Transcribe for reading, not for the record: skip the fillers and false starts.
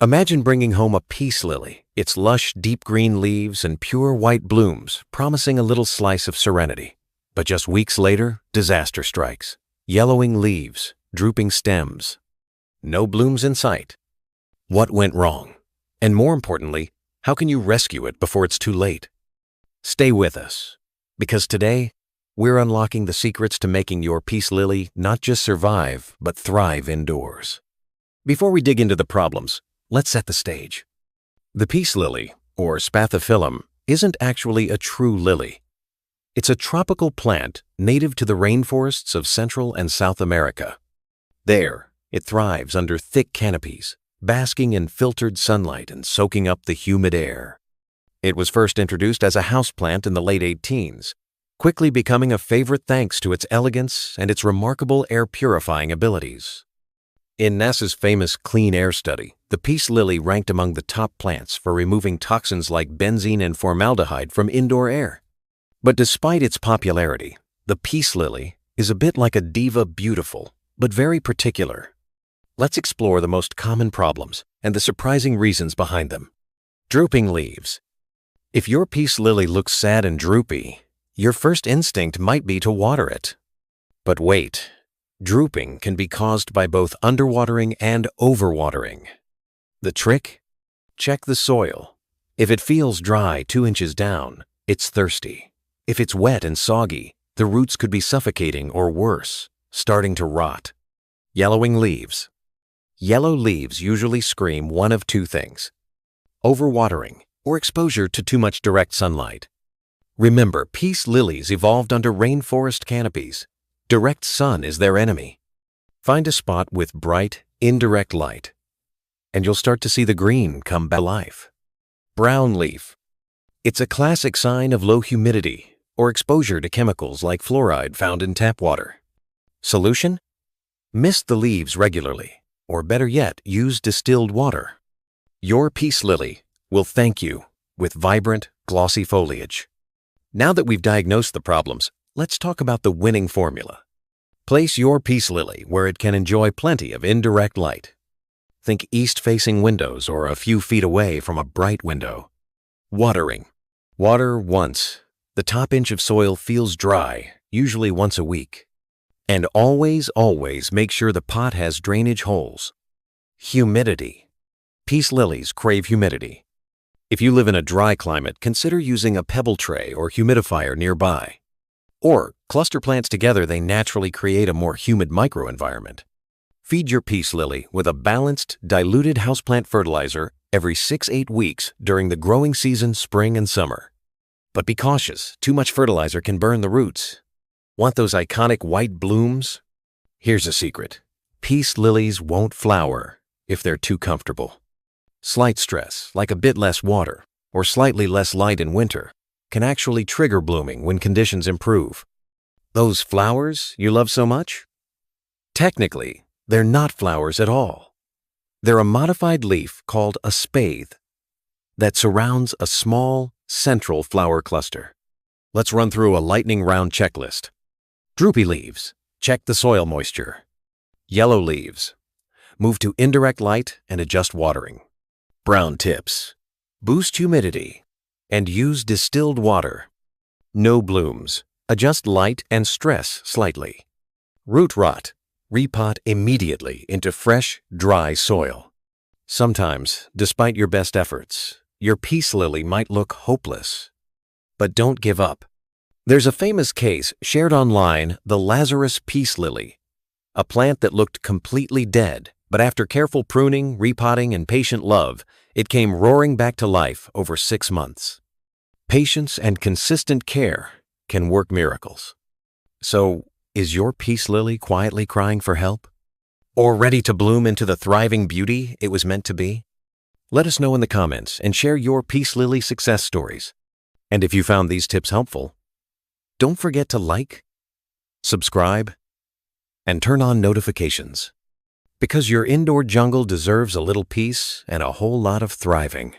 Imagine bringing home a peace lily, its lush, deep green leaves and pure white blooms promising a little slice of serenity. But just weeks later, disaster strikes. Yellowing leaves, drooping stems. No blooms in sight. What went wrong? And more importantly, how can you rescue it before it's too late? Stay with us, because today, we're unlocking the secrets to making your peace lily not just survive, but thrive indoors. Before we dig into the problems, let's set the stage. The peace lily, or Spathiphyllum, isn't actually a true lily. It's a tropical plant native to the rainforests of Central and South America. There, it thrives under thick canopies, basking in filtered sunlight and soaking up the humid air. It was first introduced as a houseplant in the late 1800s, quickly becoming a favorite thanks to its elegance and its remarkable air-purifying abilities. In NASA's famous clean air study, the peace lily ranked among the top plants for removing toxins like benzene and formaldehyde from indoor air. But despite its popularity, the peace lily is a bit like a diva, beautiful, but very particular. Let's explore the most common problems and the surprising reasons behind them. Drooping leaves. If your peace lily looks sad and droopy, your first instinct might be to water it. But wait, drooping can be caused by both underwatering and overwatering. The trick? Check the soil. If it feels dry 2 inches down, it's thirsty. If it's wet and soggy, the roots could be suffocating or worse, starting to rot. Yellowing leaves. Yellow leaves usually scream one of two things: overwatering or exposure to too much direct sunlight. Remember, peace lilies evolved under rainforest canopies. Direct sun is their enemy. Find a spot with bright, indirect light, and you'll start to see the green come back to life. Brown leaf. It's a classic sign of low humidity or exposure to chemicals like fluoride found in tap water. Solution? Mist the leaves regularly, or better yet, use distilled water. Your peace lily will thank you with vibrant, glossy foliage. Now that we've diagnosed the problems, let's talk about the winning formula. Place your peace lily where it can enjoy plenty of indirect light. Think east-facing windows or a few feet away from a bright window. Watering. Water once. The top inch of soil feels dry, usually once a week. And always make sure the pot has drainage holes. Humidity. Peace lilies crave humidity. If you live in a dry climate, consider using a pebble tray or humidifier nearby. Or cluster plants together, they naturally create a more humid microenvironment. Feed your peace lily with a balanced, diluted houseplant fertilizer every 6-8 weeks during the growing season, spring and summer. But be cautious, too much fertilizer can burn the roots. Want those iconic white blooms? Here's a secret. Peace lilies won't flower if they're too comfortable. Slight stress, like a bit less water or slightly less light in winter, can actually trigger blooming when conditions improve. Those flowers you love so much? Technically, they're not flowers at all. They're a modified leaf called a spathe that surrounds a small, central flower cluster. Let's run through a lightning round checklist. Droopy leaves. Check the soil moisture. Yellow leaves. Move to indirect light and adjust watering. Brown tips. Boost humidity and use distilled water. No blooms. Adjust light and stress slightly. Root rot. Repot immediately into fresh, dry soil. Sometimes, despite your best efforts, your peace lily might look hopeless. But don't give up. There's a famous case shared online, the Lazarus peace lily, a plant that looked completely dead, but after careful pruning, repotting, and patient love, it came roaring back to life over 6 months. Patience and consistent care can work miracles. So, is your peace lily quietly crying for help? Or ready to bloom into the thriving beauty it was meant to be? Let us know in the comments and share your peace lily success stories. And if you found these tips helpful, don't forget to like, subscribe, and turn on notifications. Because your indoor jungle deserves a little peace and a whole lot of thriving.